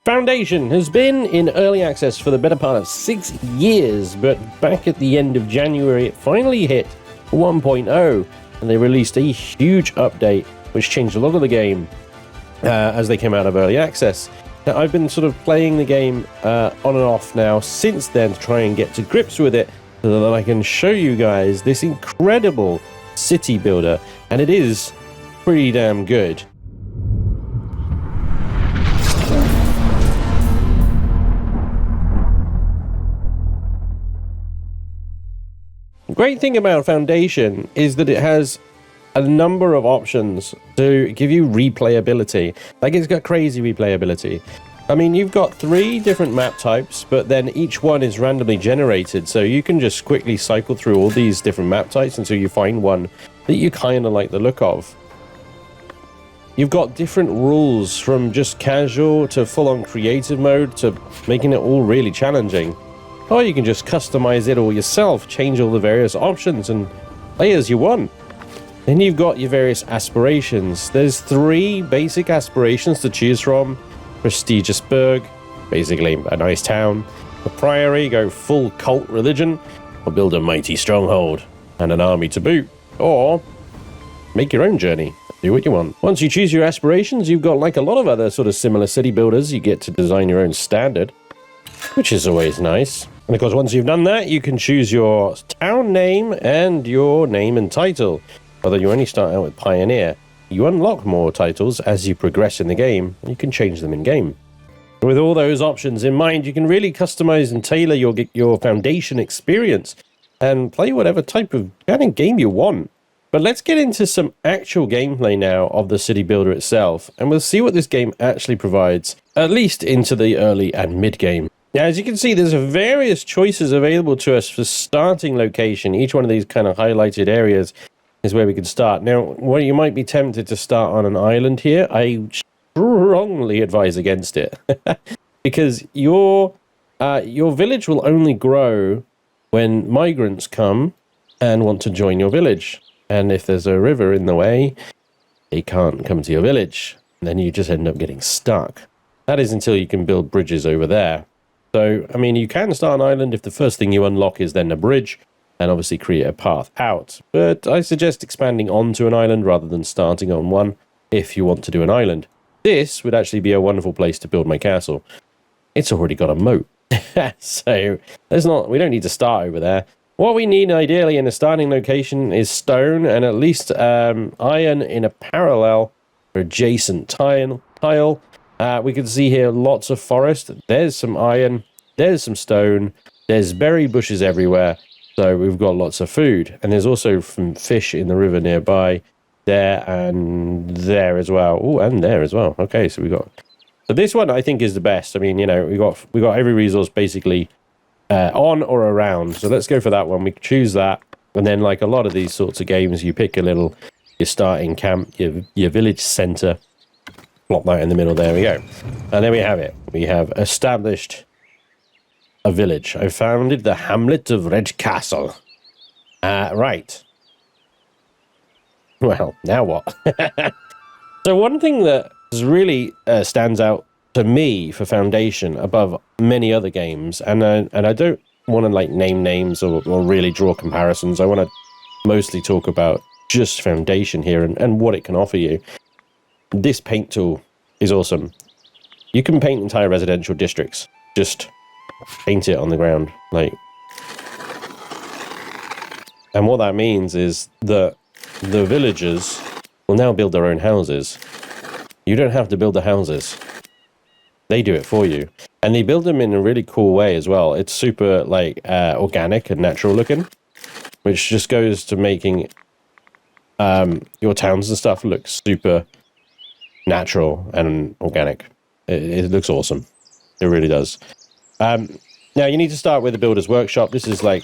Foundation has been in early access for the better part of 6 years, but back at the end of January, it finally hit 1.0, and they released a huge update, which changed a lot of the game as they came out of early access. Now, I've been sort of playing the game on and off now since then to try and get to grips with it, so that I can show you guys this incredible city builder, and it is pretty damn good. The great thing about Foundation is that it has a number of options to give you replayability. Like, it's got crazy replayability. I mean, you've got 3 different map types, but then each one is randomly generated, so you can just quickly cycle through all these different map types until you find one that you kind of like the look of. You've got different rules, from just casual to full-on creative mode to making it all really challenging. Or you can just customize it all yourself, change all the various options and play as you want. Then you've got your various aspirations. There's 3 basic aspirations to choose from. Prestigious burg, basically a nice town. A priory, go full cult religion. Or build a mighty stronghold and an army to boot. Or make your own journey. Do what you want. Once you choose your aspirations, you've got, like a lot of other sort of similar city builders, you get to design your own standard, which is always nice. And of course, once you've done that, you can choose your town name and your name and title. Although you only start out with Pioneer, you unlock more titles as you progress in the game, and you can change them in game. With all those options in mind, you can really customize and tailor your Foundation experience and play whatever type of game you want. But let's get into some actual gameplay now of the city builder itself, and we'll see what this game actually provides, at least into the early and mid game. Now, as you can see, there's various choices available to us for starting location. Each one of these kind of highlighted areas is where we can start. Now, what you might be tempted to start on an island here, I strongly advise against it. Because your village will only grow when migrants come and want to join your village. And if there's a river in the way, they can't come to your village. And then you just end up getting stuck. That is until you can build bridges over there. So, I mean, you can start an island if the first thing you unlock is then a bridge, and obviously create a path out. But I suggest expanding onto an island rather than starting on one if you want to do an island. This would actually be a wonderful place to build my castle. It's already got a moat. So we don't need to start over there. What we need ideally in a starting location is stone and at least iron in a parallel or adjacent tile. We can see here lots of forest. There's some iron, there's some stone, there's berry bushes everywhere, so we've got lots of food. And there's also some fish in the river nearby, there and there as well. Oh, and there as well. Okay, so this one I think is the best. I mean, you know, we got every resource basically on or around. So let's go for that one. We choose that, and then like a lot of these sorts of games, you pick your starting camp, your village center. Plop that in the middle, there we go. And there we have it. We have established a village. I founded the hamlet of Red Castle. Right. Well, now what? So one thing that really stands out to me for Foundation above many other games, and I don't want to like name names or really draw comparisons. I want to mostly talk about just Foundation here and what it can offer you. This paint tool is awesome. You can paint entire residential districts. Just paint it on the ground. And what that means is that the villagers will now build their own houses. You don't have to build the houses. They do it for you. And they build them in a really cool way as well. It's super organic and natural looking, which just goes to making your towns and stuff look super natural and organic. It looks awesome. It really does. Now you need to start with the builder's workshop. This is like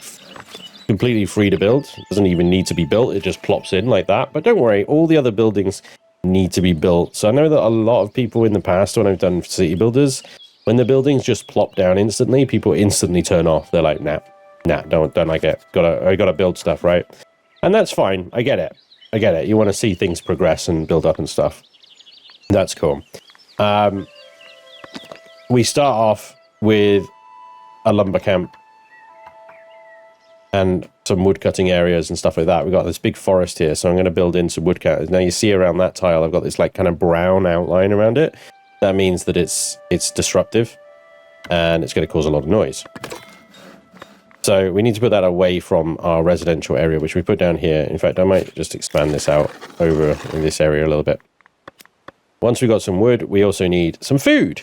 completely free to build. It doesn't even need to be built. It just plops in like that. But don't worry, all the other buildings need to be built. So I know that a lot of people in the past, when I've done city builders, when the buildings just plop down instantly, people instantly turn off. They're like, nah, don't like it. I gotta build stuff, right? And that's fine. I get it. You want to see things progress and build up and stuff. That's cool. we start off with a lumber camp and some wood cutting areas and stuff like that. We've got this big forest here, so I'm going to build in some wood cutters. Now you see around that tile, I've got this like kind of brown outline around it. That means that it's disruptive and it's going to cause a lot of noise. So we need to put that away from our residential area, which we put down here. In fact, I might just expand this out over in this area a little bit. Once we've got some wood, we also need some food.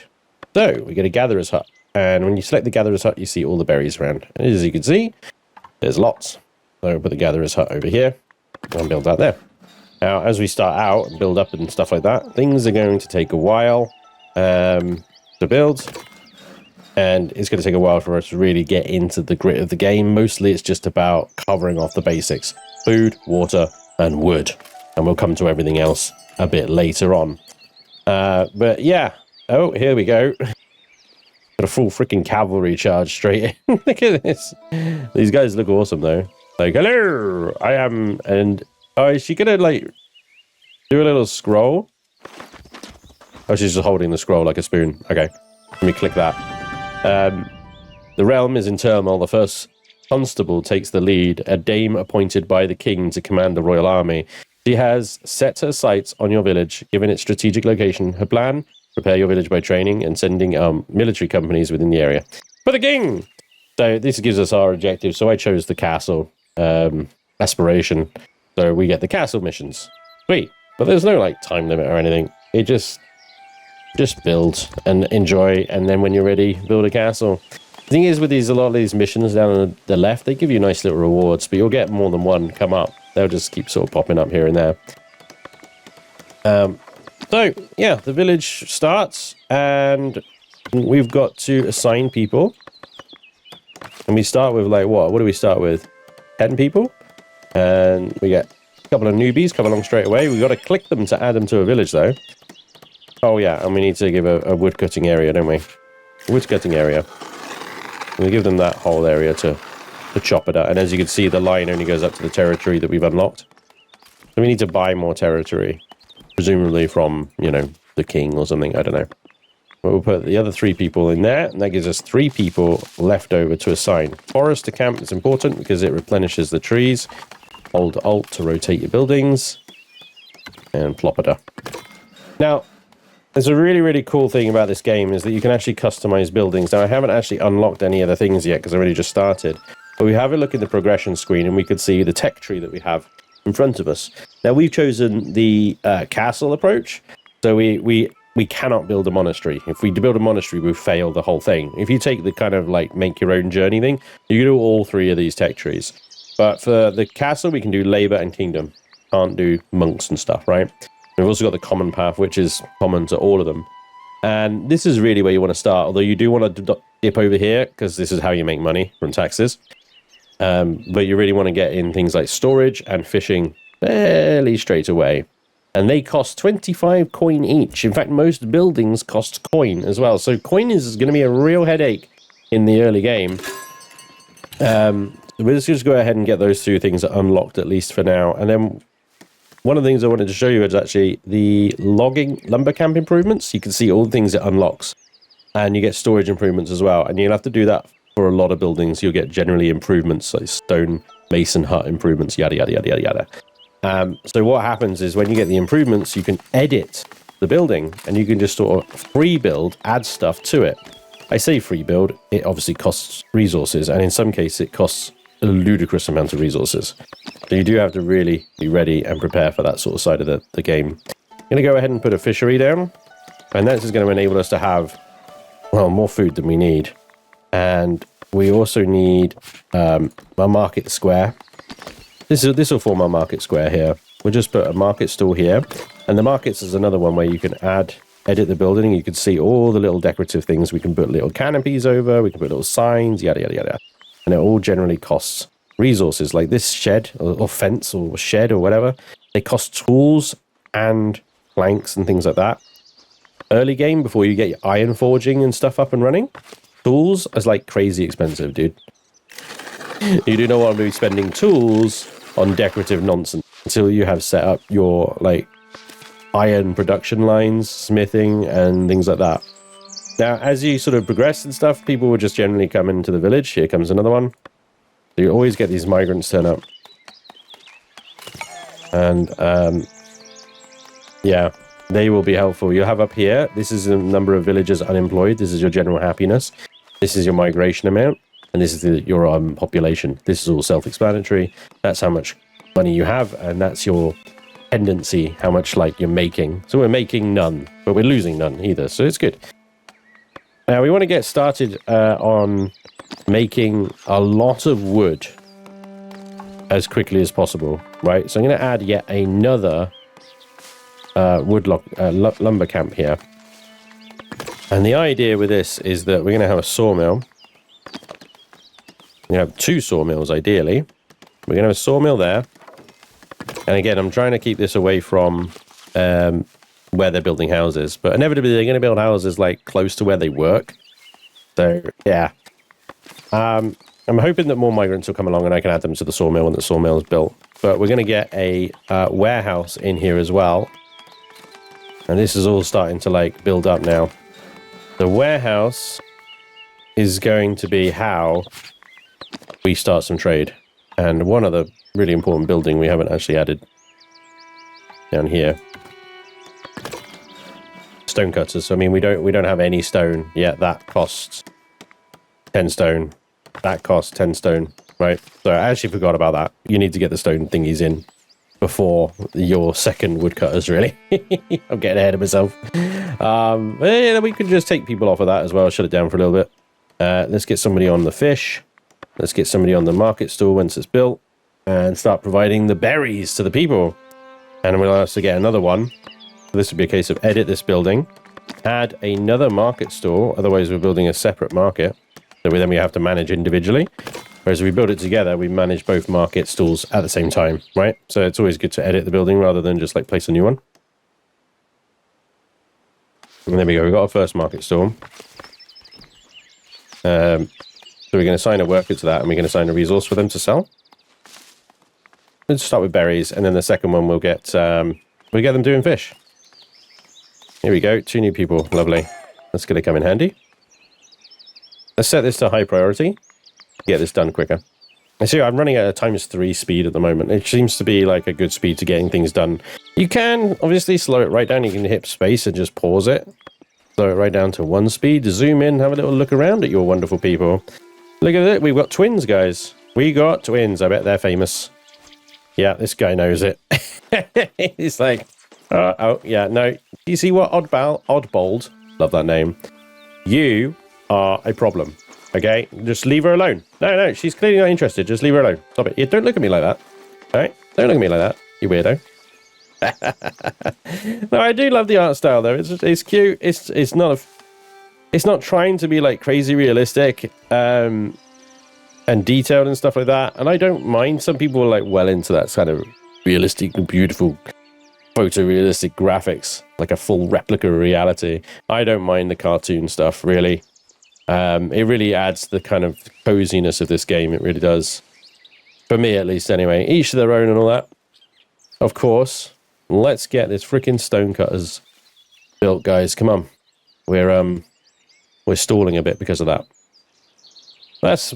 So we get a gatherer's hut. And when you select the gatherer's hut, you see all the berries around. And as you can see, there's lots. So we'll put the gatherer's hut over here and build that there. Now, as we start out and build up and stuff like that, things are going to take a while to build. And it's going to take a while for us to really get into the grit of the game. Mostly it's just about covering off the basics. Food, water, and wood. And we'll come to everything else a bit later on. But yeah. Oh, here we go. Got a full freaking cavalry charge straight in. Look at this. These guys look awesome, though. Like, hello, I am... And, oh, is she going to, like, do a little scroll? Oh, she's just holding the scroll like a spoon. Okay, let me click that. The realm is in turmoil. The first constable takes the lead, a dame appointed by the king to command the royal army. She has set her sights on your village, given its strategic location. Her plan, prepare your village by training and sending military companies within the area. For the king! So this gives us our objective. So I chose the castle aspiration. So we get the castle missions. Sweet. But there's no like time limit or anything. It just build and enjoy, and then when you're ready, build a castle. The thing is with a lot of these missions down on the left, they give you nice little rewards, but you'll get more than one come up. They'll just keep sort of popping up here and there. So yeah, the village starts, and we've got to assign people. And we start with like what? What do we start with? 10 people, and we get a couple of newbies come along straight away. We've got to click them to add them to a village, though. Oh yeah, and we need to give a wood cutting area, don't we? Wood cutting area. And we give them that whole area to chop it up. And as you can see, the line only goes up to the territory that we've unlocked. So we need to buy more territory, presumably from, you know, the king or something. I don't know. But we'll put the other 3 people in there, and that gives us 3 people left over to assign. Forest to camp is important because it replenishes the trees. Hold Alt to rotate your buildings, and plop it up. Now, there's a really, really cool thing about this game is that you can actually customize buildings. Now, I haven't actually unlocked any of the things yet because I already just started. But we have a look in the progression screen and we could see the tech tree that we have in front of us. Now, we've chosen the castle approach. So we cannot build a monastery. If we build a monastery, we fail the whole thing. If you take the kind of like make your own journey thing, you can do all 3 of these tech trees. But for the castle, we can do labor and kingdom. Can't do monks and stuff, right? We've also got the common path, which is common to all of them. And this is really where you want to start, although you do want to dip over here, because this is how you make money from taxes. But you really want to get in things like storage and fishing fairly straight away. And they cost 25 coin each. In fact, most buildings cost coin as well. So coin is going to be a real headache in the early game. We'll just go ahead and get those 2 things unlocked, at least for now. And then one of the things I wanted to show you is actually the logging lumber camp improvements. You can see all the things it unlocks, and you get storage improvements as well. And you'll have to do that for a lot of buildings. You'll get generally improvements like stone mason hut improvements, yada yada yada yada yada. So what happens is when you get the improvements, you can edit the building, and you can just sort of free build, add stuff to it. I say free build, it obviously costs resources, and in some cases it costs a ludicrous amount of resources. So you do have to really be ready and prepare for that sort of side of the game. I'm going to go ahead and put a fishery down, and that's just going to enable us to have, well, more food than we need. And we also need a market square. This will form our market square here. We'll just put a market stall here, and the markets is another one where you can edit the building. You can see all the little decorative things. We can put little canopies over, we can put little signs, yada yada yada. And it all generally costs resources, like this shed or fence or shed or whatever. They cost tools and planks and things like that. Early game, before you get your iron forging and stuff up and running, tools is like crazy expensive, dude. You do not want to be spending tools on decorative nonsense until you have set up your like iron production lines, smithing and things like that. Now, as you sort of progress and stuff, people will just generally come into the village. Here comes another one. So you always get these migrants turn up. And, yeah, they will be helpful. You'll have up here, this is the number of villagers unemployed. This is your general happiness. This is your migration amount. And this is your population. This is all self-explanatory. That's how much money you have. And that's your tendency, how much, like, you're making. So we're making none, but we're losing none either. So it's good. Now, we want to get started on making a lot of wood as quickly as possible, right? So I'm going to add yet another lumber camp here. And the idea with this is that we're going to have a sawmill. We have 2 sawmills, ideally. We're going to have a sawmill there. And again, I'm trying to keep this away from where they're building houses, but inevitably they're going to build houses like close to where they work. So yeah, I'm hoping that more migrants will come along and I can add them to the sawmill when the sawmill is built. But we're going to get a warehouse in here as well, and this is all starting to like build up now. The warehouse is going to be how we start some trade, and one other really important building we haven't actually added down here. Stone cutters. So, I mean, we don't have any stone yet. That costs 10 stone. That costs 10 stone, right? So I actually forgot about that. You need to get the stone thingies in before your second woodcutters, really. I'm getting ahead of myself. Yeah, we could just take people off of that as well. Shut it down for a little bit. Let's get somebody on the fish. Let's get somebody on the market stall once it's built and start providing the berries to the people. And we'll also get another one. This would be a case of edit this building, add another market stall, otherwise we're building a separate market, so then we have to manage individually. Whereas if we build it together, we manage both market stalls at the same time, right? So it's always good to edit the building rather than just like place a new one. And there we go, we've got our first market stall. So we're going to assign a worker to that, and we're going to assign a resource for them to sell. Let's start with berries, and then the second one we'll get them doing fish. Here we go, 2 new people, lovely. That's going to come in handy. Let's set this to high priority. Get this done quicker. I see I'm running at a ×3 speed at the moment. It seems to be like a good speed to getting things done. You can obviously slow it right down. You can hit space and just pause it. Slow it right down to 1 speed. Zoom in, have a little look around at your wonderful people. Look at it, we've got twins, guys. We got twins, I bet they're famous. Yeah, this guy knows it. He's like, oh, yeah, no. Do you see what? Oddbold. Love that name. You are a problem. Okay? Just leave her alone. No, she's clearly not interested. Just leave her alone. Stop it. Yeah, don't look at me like that. All right? Don't look at me like that, you weirdo. No, I do love the art style, though. It's cute. It's not trying to be, like, crazy realistic and detailed and stuff like that. And I don't mind. Some people are, like, well into that kind of realistic and beautiful photorealistic graphics, like a full replica of reality. I don't mind the cartoon stuff, really. It really adds the kind of coziness of this game. It really does. For me, at least, anyway. Each to their own and all that. Of course, let's get this freaking stone cutters built, guys. Come on. We're stalling a bit because of that. That's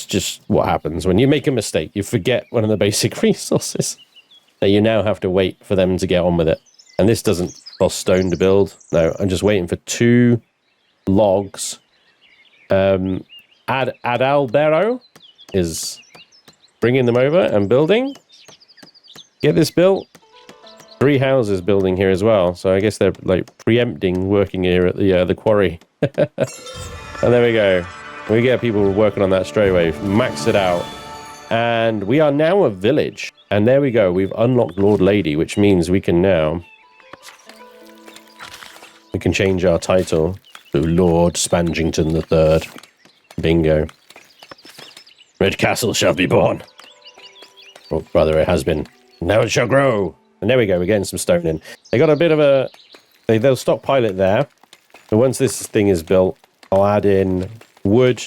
just what happens when you make a mistake. You forget one of the basic resources. That you now have to wait for them to get on with it. And this doesn't cost stone to build. No, I'm just waiting for 2 logs. Adalbero is bringing them over and building. Get this built. 3 houses building here as well. So I guess they're like preempting working here at the quarry. And there we go. We get people working on that straight away. Max it out. And we are now a village. And there we go. We've unlocked Lord Lady, which means we can change our title to Lord Spanjington III. Bingo. Red Castle shall be born. Oh, rather, it has been. Now it shall grow. And there we go. We're getting some stone in. They got a bit of a... They'll stockpile it there. But once this thing is built, I'll add in wood,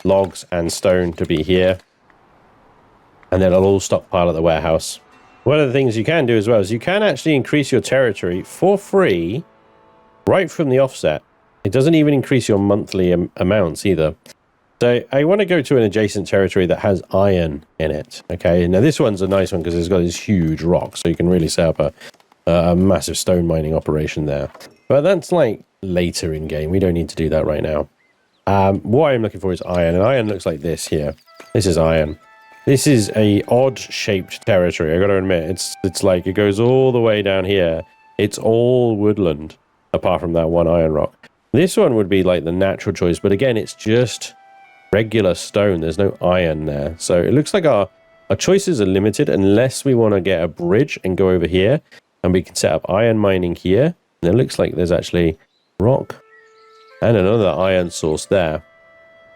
logs, and stone to be here. And then I'll all stockpile at the warehouse. One of the things you can do as well is you can actually increase your territory for free right from the offset It doesn't even increase your monthly amounts either. So I want to go to an adjacent territory that has iron in it. Okay, now this one's a nice one because it's got this huge rock, so you can really set up a massive stone mining operation there. But that's like later in game. We don't need to do that right now. What I'm looking for is iron, and iron looks like this here. This is iron. This is a odd-shaped territory. I got to admit, it's like it goes all the way down here. It's all woodland, apart from that one iron rock. This one would be like the natural choice, but again, it's just regular stone. There's no iron there. So it looks like our choices are limited unless we want to get a bridge and go over here, and we can set up iron mining here. And it looks like there's actually rock and another iron source there.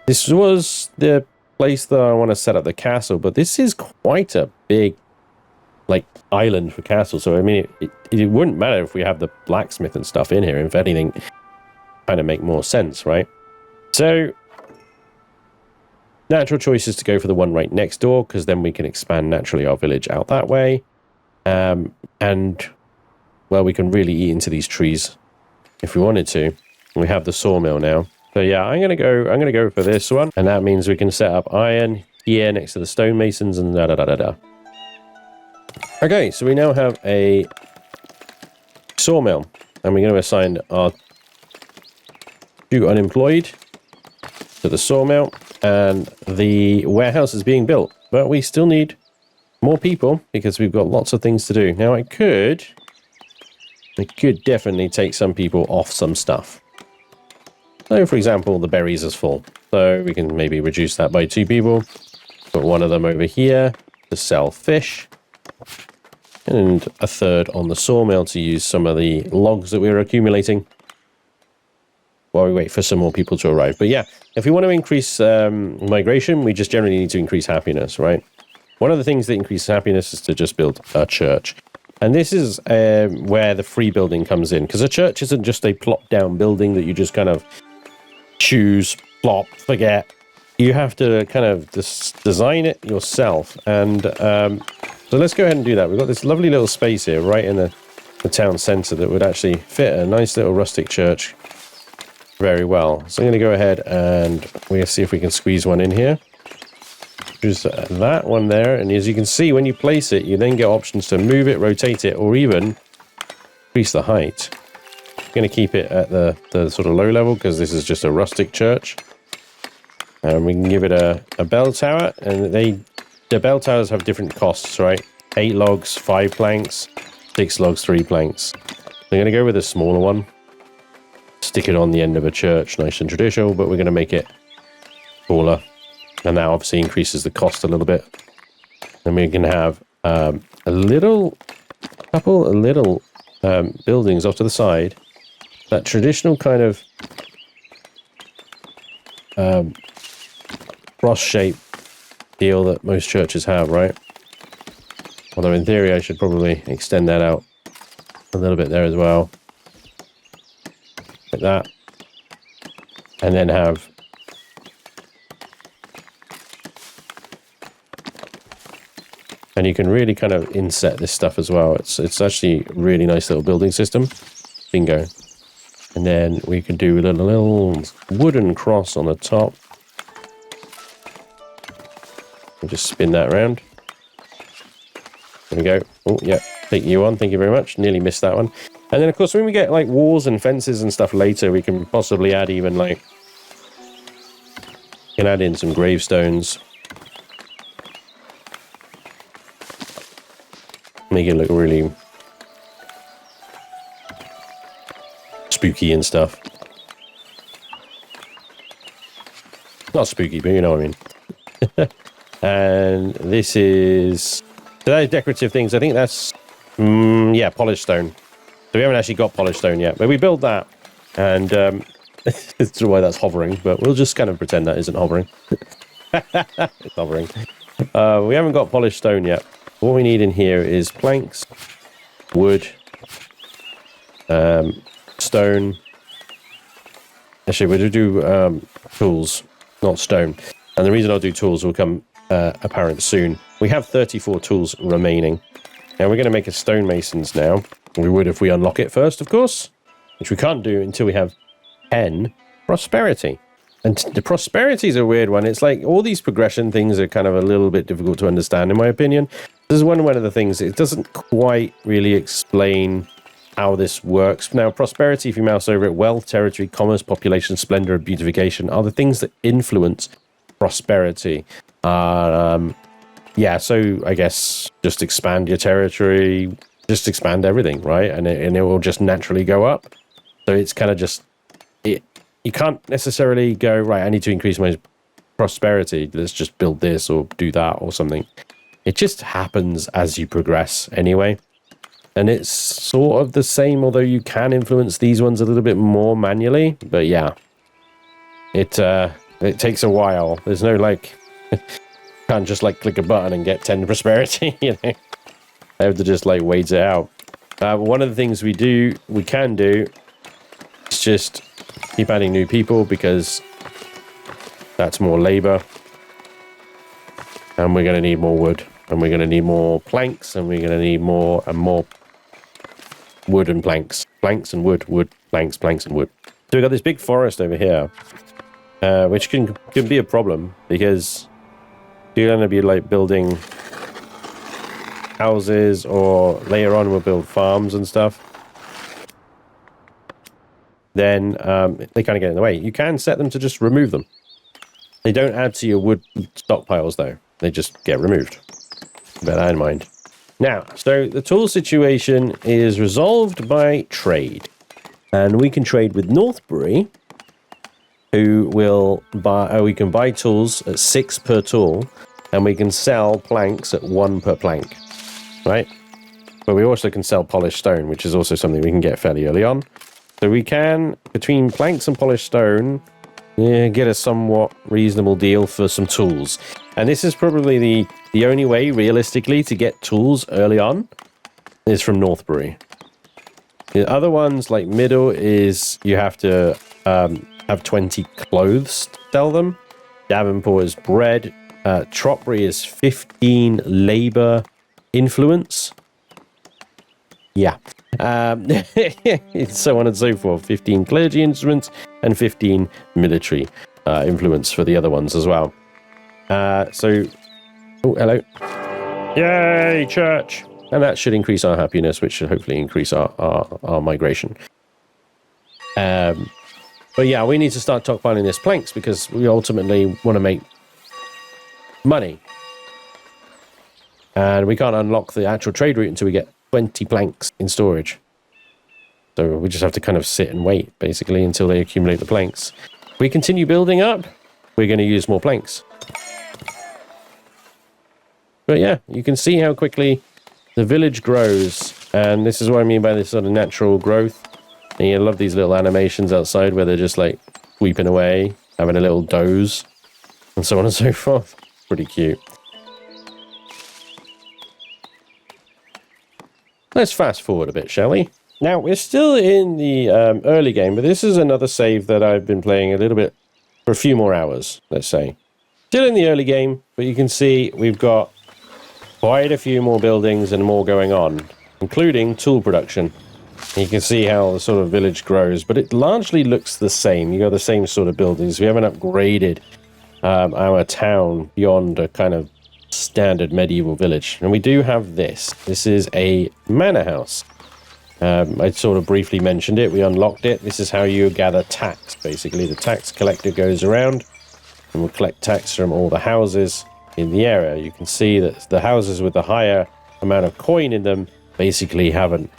This was the place that I want to set up the castle, but this is quite a big like island for castle. So I mean, it wouldn't matter if we have the blacksmith and stuff in here. If anything, kind of make more sense, right? So natural choice is to go for the one right next door, because then we can expand naturally our village out that way. And well, we can really eat into these trees if we wanted to. We have the sawmill now. So yeah, I'm gonna go for this one, and that means we can set up iron here next to the stonemasons and da da da da da. Okay, so we now have a sawmill, and we're going to assign our 2 unemployed to the sawmill, and the warehouse is being built. But we still need more people because we've got lots of things to do. Now I could definitely take some people off some stuff. So, for example, the berries is full. So we can maybe reduce that by 2 people. Put one of them over here to sell fish. And a third on the sawmill to use some of the logs that we're accumulating while we wait for some more people to arrive. But yeah, if we want to increase migration, we just generally need to increase happiness, right? One of the things that increases happiness is to just build a church. And this is where the free building comes in. Because a church isn't just a plop-down building that you just kind of choose, plop, forget. You have to kind of design it yourself. And so let's go ahead and do that. We've got this lovely little space here right in the town center that would actually fit a nice little rustic church very well. So I'm going to go ahead and we're going to see if we can squeeze one in here. Just that one there. And as you can see, when you place it, you then get options to move it, rotate it, or even increase the height. I'm going to keep it at the sort of low level because this is just a rustic church. And we can give it a bell tower, and the bell towers have different costs, right? 8 logs, 5 planks, 6 logs, 3 planks. I'm going to go with a smaller one. Stick it on the end of a church, nice and traditional, but we're going to make it taller. And that obviously increases the cost a little bit. And we can have a couple of little buildings off to the side. That traditional kind of cross-shaped deal that most churches have, right? Although in theory I should probably extend that out a little bit there as well, like that, and then have and you can really kind of inset this stuff as well. It's actually a really nice little building system. Bingo. And then we can do a little wooden cross on the top. We'll just spin that around. There we go. Oh, yeah. Take you on. Thank you very much. Nearly missed that one. And then, of course, when we get, like, walls and fences and stuff later, we can possibly add even, like... We can add in some gravestones. Make it look really... spooky and stuff. Not spooky, but you know what I mean. And this is... So that is decorative things. I think that's... yeah, polished stone. So we haven't actually got polished stone yet. But we built that. And that's why that's hovering. But we'll just kind of pretend that isn't hovering. It's hovering. We haven't got polished stone yet. What we need in here is planks, wood, stone. Actually, we'll do tools, not stone. And the reason I'll do tools will come apparent soon. We have 34 tools remaining. And we're going to make a stonemasons now. We would if we unlock it first, of course. Which we can't do until we have 10 prosperity. And the prosperity is a weird one. It's like all these progression things are kind of a little bit difficult to understand, in my opinion. This is one of the things, it doesn't quite really explain how this works. Now, prosperity, if you mouse over it, wealth, territory, commerce, population, splendor, and beautification are the things that influence prosperity. Yeah, so I guess just expand your territory, just expand everything, right? And it will just naturally go up. So it's kind of just... You can't necessarily go, right, I need to increase my prosperity. Let's just build this or do that or something. It just happens as you progress anyway. And it's sort of the same, although you can influence these ones a little bit more manually. But yeah, it takes a while. There's no like, can't just like click a button and get 10 prosperity, you know. I have to just like wait it out. One of the things we can do is just keep adding new people, because that's more labor. And we're going to need more wood. And we're going to need more planks. And we're going to need more and more wood and planks. Planks and wood. Wood, planks, planks and wood. So we've got this big forest over here. Which can be a problem, because you're going to be like building houses, or later on we'll build farms and stuff. Then they kind of get in the way. You can set them to just remove them. They don't add to your wood stockpiles, though. They just get removed. Bear that in mind. Now, so the tool situation is resolved by trade. And we can trade with Northbury, who will buy... we can buy tools at 6 per tool, and we can sell planks at 1 per plank. Right? But we also can sell polished stone, which is also something we can get fairly early on. So we can, between planks and polished stone, get a somewhat reasonable deal for some tools. And this is probably the only way, realistically, to get tools early on is from Northbury. The other ones, like middle, is you have to have 20 clothes to sell them. Davenport is bread. Tropbury is 15 labor influence. Yeah. So on and so forth. 15 clergy instruments and 15 military influence for the other ones as well. So, oh, hello. Yay, church. And that should increase our happiness, which should hopefully increase our migration. But yeah, we need to start stockpiling this planks, because we ultimately want to make money. And we can't unlock the actual trade route until we get 20 planks in storage. So we just have to kind of sit and wait, basically, until they accumulate the planks. If we continue building up, we're going to use more planks. But yeah, you can see how quickly the village grows. And this is what I mean by this sort of natural growth. And you love these little animations outside where they're just like sweeping away, having a little doze, and so on and so forth. Pretty cute. Let's fast forward a bit, shall we? Now, we're still in the early game, but this is another save that I've been playing a little bit for a few more hours, let's say. Still in the early game, but you can see we've got quite a few more buildings and more going on, including tool production. You can see how the sort of village grows, but it largely looks the same. You got the same sort of buildings. We haven't upgraded our town beyond a kind of standard medieval village. And we do have this. This is a manor house. I sort of briefly mentioned it. We unlocked it. This is how you gather tax, basically. The tax collector goes around and will collect tax from all the houses in the area. You can see that the houses with the higher amount of coin in them basically haven't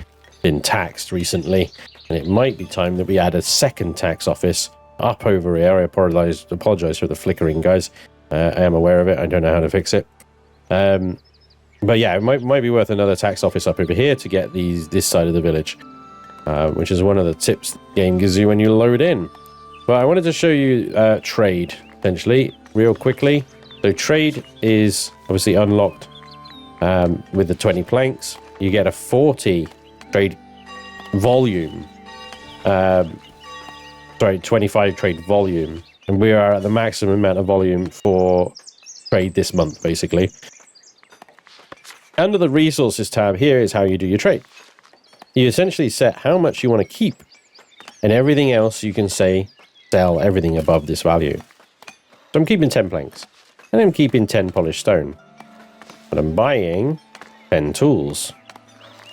been taxed recently. And it might be time that we add a second tax office up over here. I apologize for the flickering, guys. I am aware of it. I don't know how to fix it. But yeah, it might be worth another tax office up over here to get this side of the village, which is one of the tips the game gives you when you load in. But I wanted to show you trade, essentially, real quickly. So trade is obviously unlocked with the 20 planks. You get a 40 trade volume. Sorry, 25 trade volume. And we are at the maximum amount of volume for trade this month, basically. Under the resources tab, here is how you do your trade. You essentially set how much you want to keep And everything else you can say, sell everything above this value. So I'm keeping 10 planks. And I'm keeping 10 polished stone. But I'm buying 10 tools.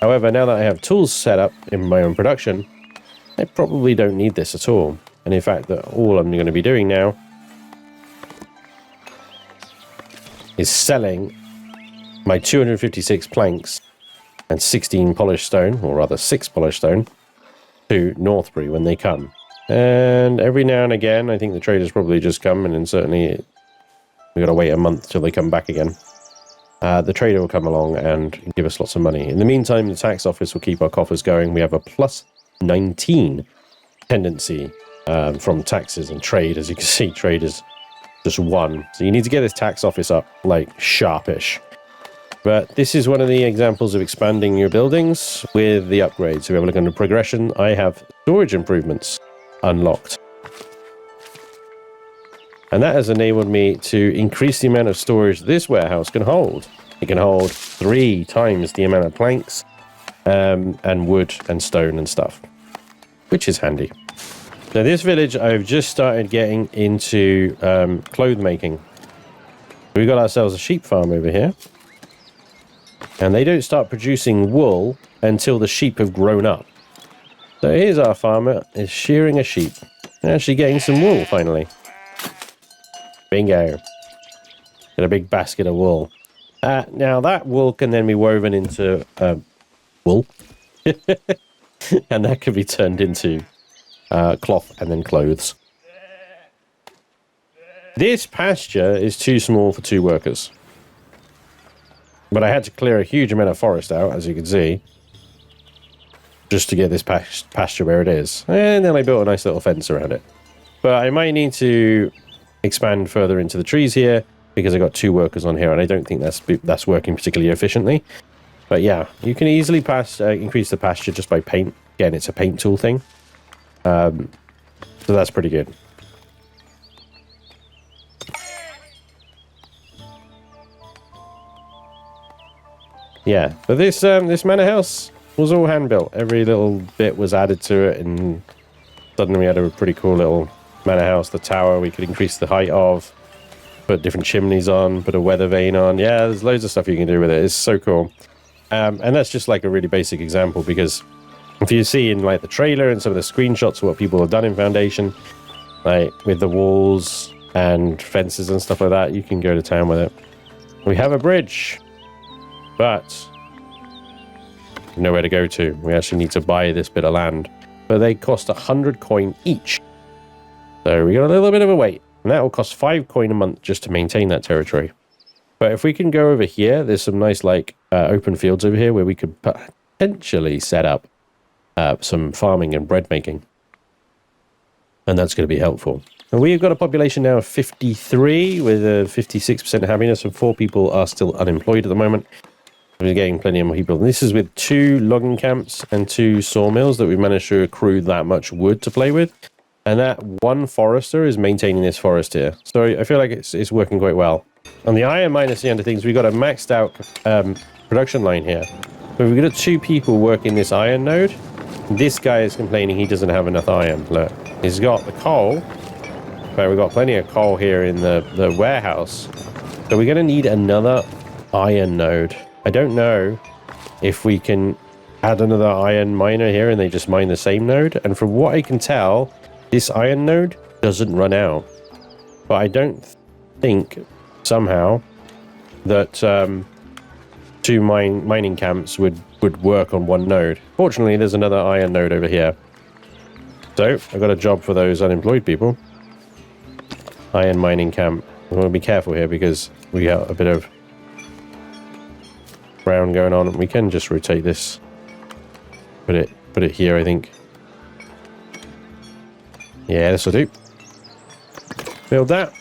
However, now that I have tools set up in my own production, I probably don't need this at all. And in fact, that all I'm going to be doing now is selling my 256 planks and 16 polished stone, or rather 6 polished stone, to Northbury when they come. And every now and again, I think the traders probably just come, and then certainly we've got to wait a month till they come back again. The trader will come along and give us lots of money. In the meantime, the tax office will keep our coffers going. We have a plus 19 tendency from taxes and trade. As you can see, trade is just 1. So you need to get this tax office up like sharpish. But this is one of the examples of expanding your buildings with the upgrades. So we have a look under progression. I have storage improvements unlocked. And that has enabled me to increase the amount of storage this warehouse can hold. It can hold 3 times the amount of planks and wood and stone and stuff, which is handy. So this village, I've just started getting into cloth making. We've got ourselves a sheep farm over here. And they don't start producing wool until the sheep have grown up. So here's our farmer is shearing a sheep. Actually getting some wool finally. Bingo. Got a big basket of wool. Now that wool can then be woven into wool. And that can be turned into cloth and then clothes. This pasture is too small for 2 workers. But I had to clear a huge amount of forest out, as you can see, just to get this pasture where it is. And then I built a nice little fence around it. But I might need to expand further into the trees here, because I got 2 workers on here, and I don't think that's working particularly efficiently. But yeah, you can easily increase the pasture just by paint. Again, it's a paint tool thing. So that's pretty good. Yeah, but this manor house was all hand built. Every little bit was added to it, and suddenly we had a pretty cool little manor house. The tower we could increase the height of, put different chimneys on, put a weather vane on. Yeah, there's loads of stuff you can do with it. It's so cool. And that's just like a really basic example, because if you see in like the trailer and some of the screenshots of what people have done in Foundation, like with the walls and fences and stuff like that, you can go to town with it. We have a bridge, but nowhere to go to. We actually need to buy this bit of land, but they cost 100 coin each. So we got a little bit of a wait, and that will cost 5 coin a month just to maintain that territory. But if we can go over here, there's some nice like open fields over here where we could potentially set up some farming and bread making, and that's going to be helpful. And we've got a population now of 53 with a 56% happiness, and 4 people are still unemployed at the moment. We're getting plenty of more people. And this is with 2 logging camps and 2 sawmills that we've managed to accrue that much wood to play with. And that 1 forester is maintaining this forest here. So I feel like it's working quite well. On the iron mine, at the end of things, we've got a maxed out production line here. But we've got 2 people working this iron node. This guy is complaining he doesn't have enough iron. Look, he's got the coal. But we've got plenty of coal here in the warehouse. So we're going to need another iron node. I don't know if we can add another iron miner here and they just mine the same node. And from what I can tell, this iron node doesn't run out. But I don't think somehow that 2 mining camps would work on 1 node. Fortunately, there's another iron node over here. So I've got a job for those unemployed people. Iron mining camp. I want to be careful here because we got a bit of brown going on, and we can just rotate this. Put it here, I think. Yeah, this will do. Build that.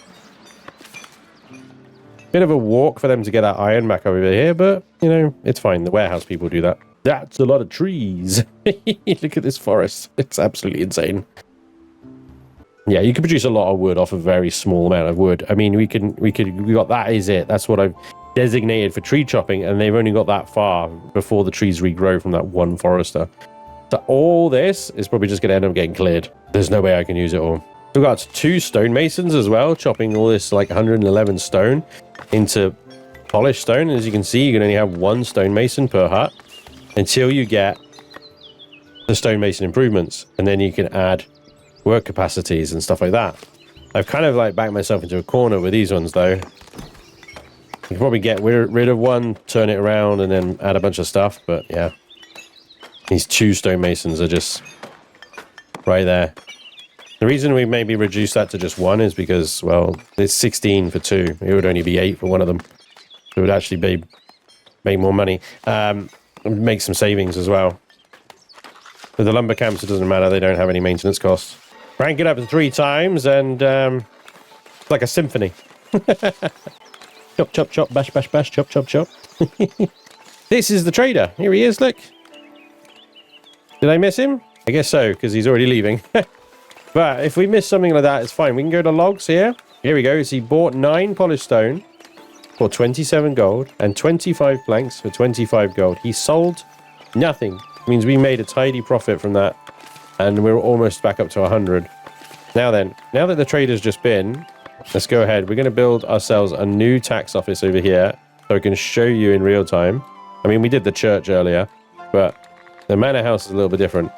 Bit of a walk for them to get that iron back over here, but, you know, it's fine. The warehouse people do that. That's a lot of trees. Look at this forest. It's absolutely insane. Yeah, you can produce a lot of wood off a very small amount of wood. I mean, we got that is it. That's what I've designated for tree chopping, and they've only got that far before the trees regrow from that 1 forester. So all this is probably just going to end up getting cleared. There's no way I can use it all. We've got 2 stonemasons as well, chopping all this like 111 stone into polished stone. As you can see, you can only have 1 stonemason per hut until you get the stonemason improvements, and then you can add work capacities and stuff like that. I've kind of like backed myself into a corner with these ones though. You can probably get rid of one, turn it around, and then add a bunch of stuff, but yeah. These 2 stonemasons are just right there. The reason we maybe reduced that to just 1 is because, well, it's 16 for 2. It would only be 8 for one of them. It would actually make more money. Make some savings as well. With the lumber camps, it doesn't matter. They don't have any maintenance costs. Rank it up to 3 times, and it's like a symphony. Chop, chop, chop, bash, bash, bash, chop, chop, chop. This is the trader. Here he is, look. Did I miss him? I guess so, because he's already leaving. But if we miss something like that, it's fine. We can go to logs here. Here we go. So he bought 9 polished stone for 27 gold and 25 planks for 25 gold. He sold nothing. It means we made a tidy profit from that, and we're almost back up to 100. Now then, now that the trader's just been, let's go ahead. We're going to build ourselves a new tax office over here so I can show you in real time. I mean, we did the church earlier, but the manor house is a little bit different.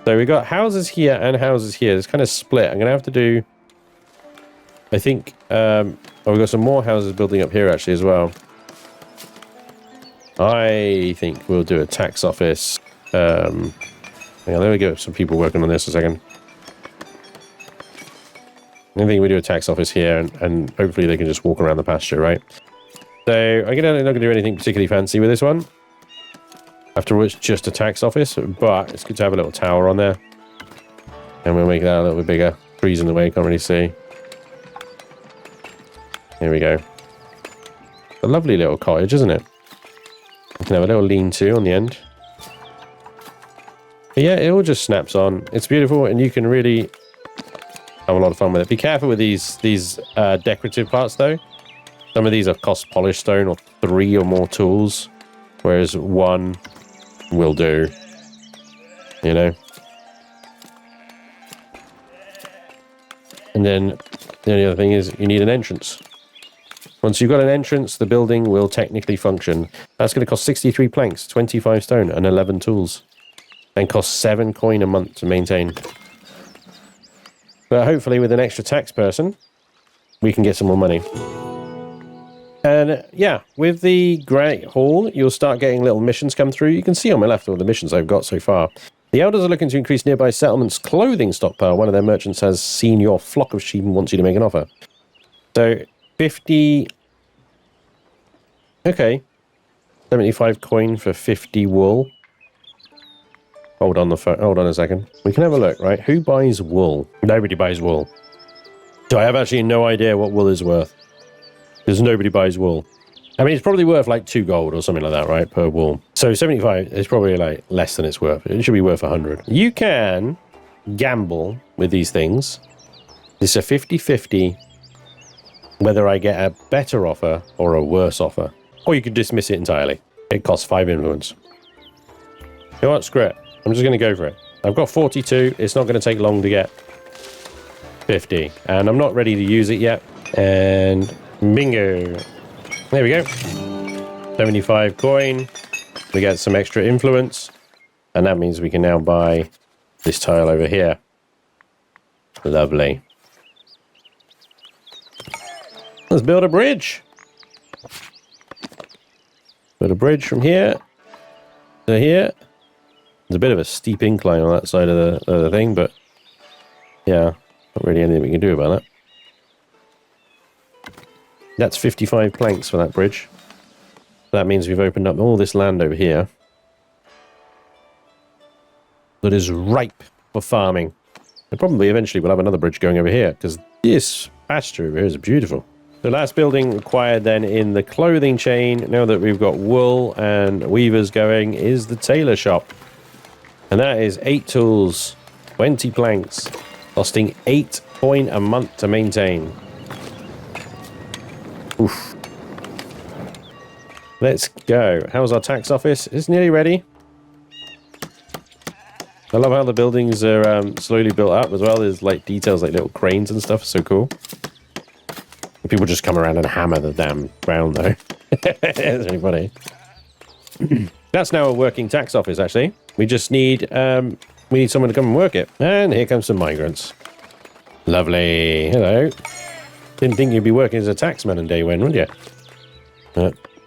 So we got houses here and houses here. It's kind of split. I'm going to have to do, I think, we've got some more houses building up here actually as well. I think we'll do a tax office. Hang on, let me get some people working on this a second. I think we do a tax office here, and hopefully they can just walk around the pasture, right? So I'm not going to do anything particularly fancy with this one. After all, it's just a tax office, but it's good to have a little tower on there. And we'll make that a little bit bigger. Trees in the way, can't really see. Here we go. A lovely little cottage, isn't it? You can have a little lean-to on the end. But yeah, it all just snaps on. It's beautiful, and you can really have a lot of fun with it. Be careful with these decorative parts, though. Some of these are cost polished stone, or 3 or more tools, whereas 1 will do, you know. And then the only other thing is you need an entrance. Once you've got an entrance, the building will technically function. That's going to cost 63 planks, 25 stone, and 11 tools, and cost 7 coin a month to maintain. But hopefully with an extra tax person, we can get some more money. And yeah, with the Great Hall, you'll start getting little missions come through. You can see on my left all the missions I've got so far. The elders are looking to increase nearby settlements' clothing stockpile. One of their merchants has seen your flock of sheep and wants you to make an offer. So 50... Okay. 75 coin for 50 wool. Hold on a second. We can have a look, right? Who buys wool? Nobody buys wool. So I have actually no idea what wool is worth. Because nobody buys wool. I mean, it's probably worth like 2 gold or something like that, right? Per wool. So 75 is probably like less than it's worth. It should be worth 100. You can gamble with these things. It's a 50-50 whether I get a better offer or a worse offer. Or you could dismiss it entirely. It costs 5 influence. You know what? Screw it. I'm just going to go for it. I've got 42. It's not going to take long to get 50. And I'm not ready to use it yet. And bingo. There we go. 75 coin. We get some extra influence. And that means we can now buy this tile over here. Lovely. Let's build a bridge. Build a bridge from here to here. There's a bit of a steep incline on that side of the thing, but yeah, not really anything we can do about that. That's 55 planks for that bridge. That means we've opened up all this land over here that is ripe for farming. And probably eventually we'll have another bridge going over here, because this pasture over here is beautiful. The last building required then in the clothing chain, now that we've got wool and weavers going, is the tailor shop. And that is 8 tools, 20 planks, costing 8 coin a month to maintain. Oof. Let's go. How's our tax office? It's nearly ready. I love how the buildings are slowly built up as well. There's like details like little cranes and stuff. So cool. People just come around and hammer the damn ground though. It's really funny. That's now a working tax office actually. We just need someone to come and work it. And here comes some migrants. Lovely. Hello. Didn't think you'd be working as a taxman on day one, would you?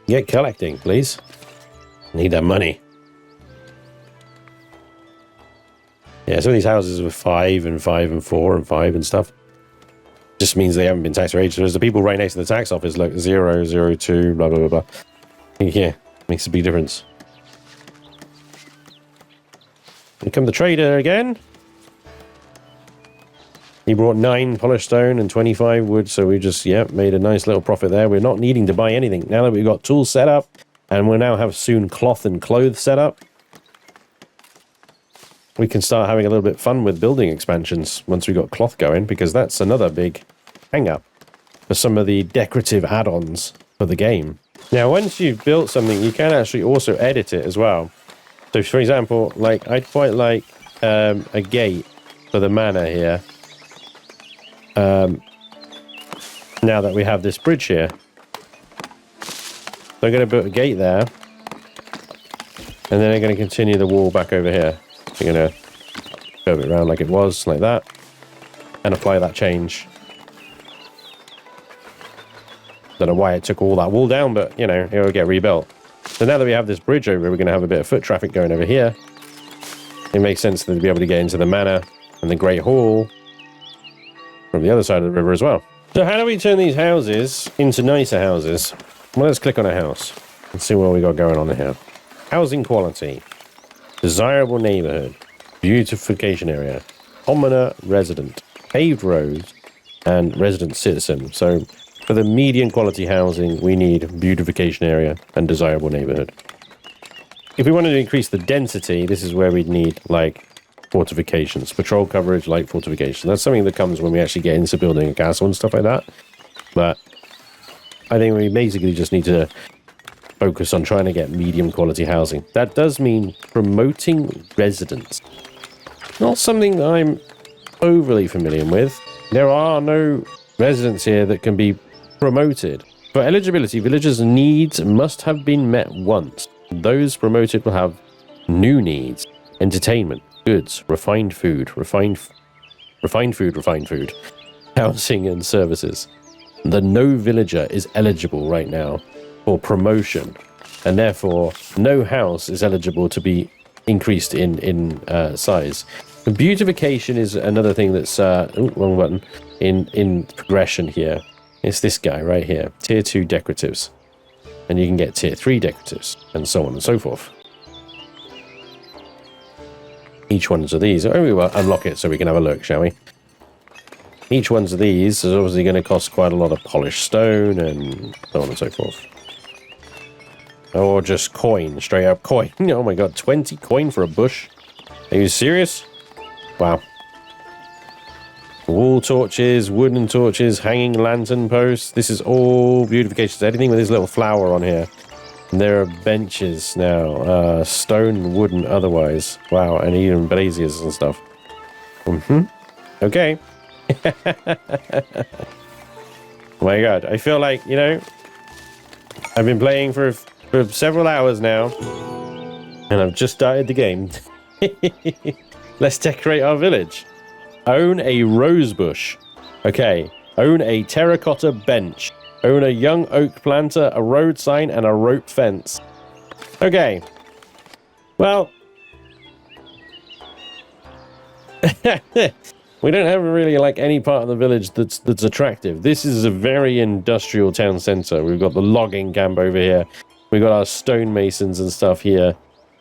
Get collecting, please. Need that money. Yeah, some of these houses were 5 and 5 and 4 and 5 and stuff. Just means they haven't been taxed for ages. Whereas the people right next to the tax office, look, 0, 0, 2, blah, blah, blah, blah. Yeah, makes a big difference. Here come the trader again. He brought 9 polished stone and 25 wood, so we just, made a nice little profit there. We're not needing to buy anything. Now that we've got tools set up, and we'll now have soon cloth and clothes set up, we can start having a little bit fun with building expansions once we got cloth going, because that's another big hang-up for some of the decorative add-ons for the game. Now, once you've built something, you can actually also edit it as well. So, for example, like I'd quite like a gate for the manor here. Now that we have this bridge here. So I'm going to put a gate there. And then I'm going to continue the wall back over here. We're going to curve it around like it was, like that, and apply that change. Don't know why it took all that wall down, but, you know, it will get rebuilt. So now that we have this bridge over, we're going to have a bit of foot traffic going over here. It makes sense to be able to get into the manor and the Great Hall from the other side of the river as well. So how do we turn these houses into nicer houses? Well, let's click on a house and see what we got going on here. Housing quality. Desirable neighborhood, beautification area, commoner resident, paved roads, and resident citizen. So for the median quality housing, we need beautification area and desirable neighborhood. If we wanted to increase the density, this is where we'd need like fortifications, patrol coverage, light fortification. That's something that comes when we actually get into building a castle and stuff like that. But I think we basically just need to focus on trying to get medium quality housing. That does mean promoting residents. Not something that I'm overly familiar with. There are no residents here that can be promoted. For eligibility, villagers' needs must have been met once. Those promoted will have new needs. Entertainment, goods, refined food, housing and services. The no villager is eligible right now for promotion, and therefore no house is eligible to be increased in size. The beautification is another thing that's wrong button in progression here. It's this guy right here, tier 2 decoratives, and you can get tier 3 decoratives and so on and so forth. Each one of these, we will unlock it so we can have a look, shall we? Each one of these is obviously going to cost quite a lot of polished stone and so on and so forth. Or just coin, straight up coin. Oh my god, 20 coin for a bush? Are you serious? Wow. Wall torches, wooden torches, hanging lantern posts. This is all beautifications. Anything with this little flower on here. And there are benches now. Stone, wooden, otherwise. Wow, and even braziers and stuff. Okay. Oh my god, I feel like, you know, I've been playing for several hours now, and I've just started the game. Let's decorate our village. Own a rose bush. Okay. Own a terracotta bench. Own a young oak planter, a road sign, and a rope fence. Okay. Well. We don't have really like any part of the village that's attractive. This is a very industrial town center. We've got the logging camp over here. We've got our stonemasons and stuff here.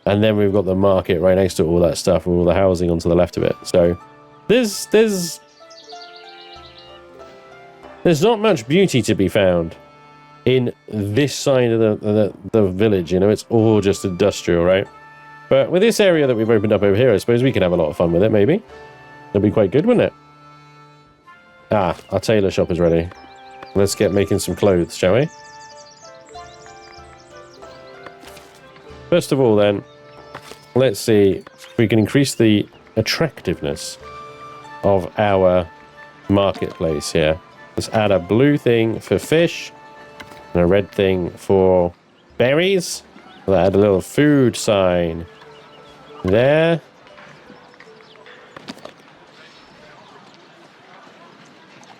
And then we've got the market right next to all that stuff with all the housing onto the left of it. So there's not much beauty to be found in this side of the village. You know, it's all just industrial, right? But with this area that we've opened up over here, I suppose we can have a lot of fun with it, maybe. It'll be quite good, wouldn't it? Ah, our tailor shop is ready. Let's get making some clothes, shall we? First of all, then, let's see if we can increase the attractiveness of our marketplace here. Let's add a blue thing for fish and a red thing for berries. We'll add a little food sign there.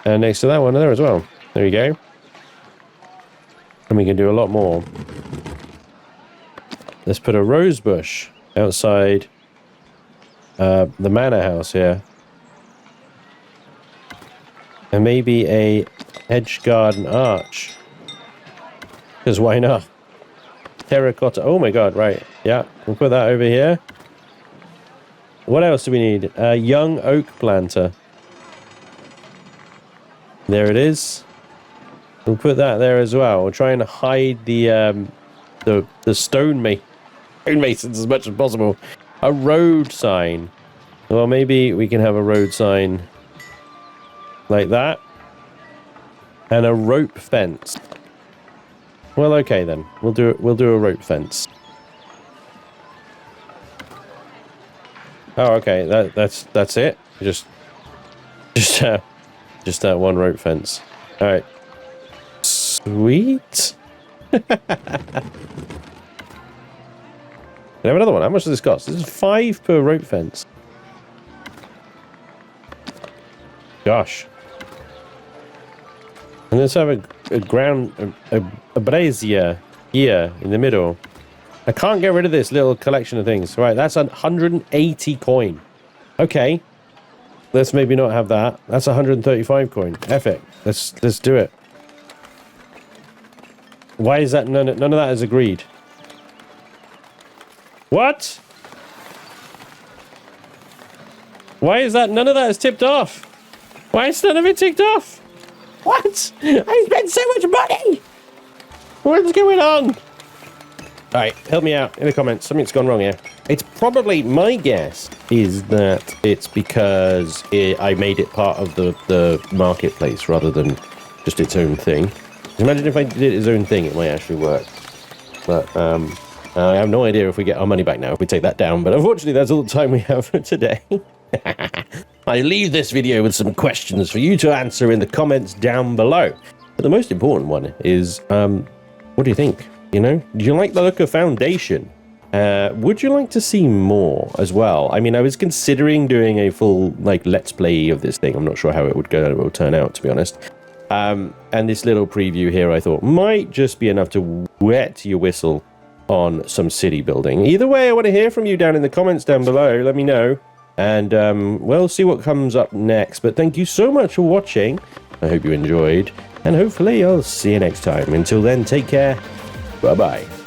And next to that one there as well. There you go. And we can do a lot more. Let's put a rose bush outside the manor house here. And maybe a hedge garden arch. Because why not? Terracotta. Oh my god, right. Yeah, we'll put that over here. What else do we need? A young oak planter. There it is. We'll put that there as well. We'll try and hide the stonemasons as much as possible. A road sign. Well, maybe we can have a road sign like that. And a rope fence. Well, okay then. We'll do a rope fence. Oh, okay. That's it. Just that one rope fence. All right. Sweet. Can I have another one? How much does this cost? This is 5 per rope fence. Gosh. And let's have a brazier here in the middle. I can't get rid of this little collection of things. Right, that's 180 coin. Okay. Let's maybe not have that. That's 135 coin. F it. Let's do it. Why is that none of that is agreed? What? Why is that none of that is tipped off? Why is none of it ticked off? What? I spent so much money! What's going on? Alright, help me out in the comments. Something's gone wrong here. It's probably, my guess is that it's because I made it part of the marketplace rather than just its own thing. Imagine if I did its own thing, it might actually work. But I have no idea if we get our money back now if we take that down. But unfortunately, that's all the time we have for today. I leave this video with some questions for you to answer in the comments down below. But the most important one is, what do you think? You know, do you like the look of Foundation? Would you like to see more as well? I mean, I was considering doing a full, like, let's play of this thing. I'm not sure how it will turn out, to be honest. And this little preview here, I thought, might just be enough to wet your whistle on some city building. Either way, I want to hear from you down in the comments down below. Let me know. And we'll see what comes up next. But thank you so much for watching. I hope you enjoyed. And hopefully I'll see you next time. Until then, take care. Bye-bye.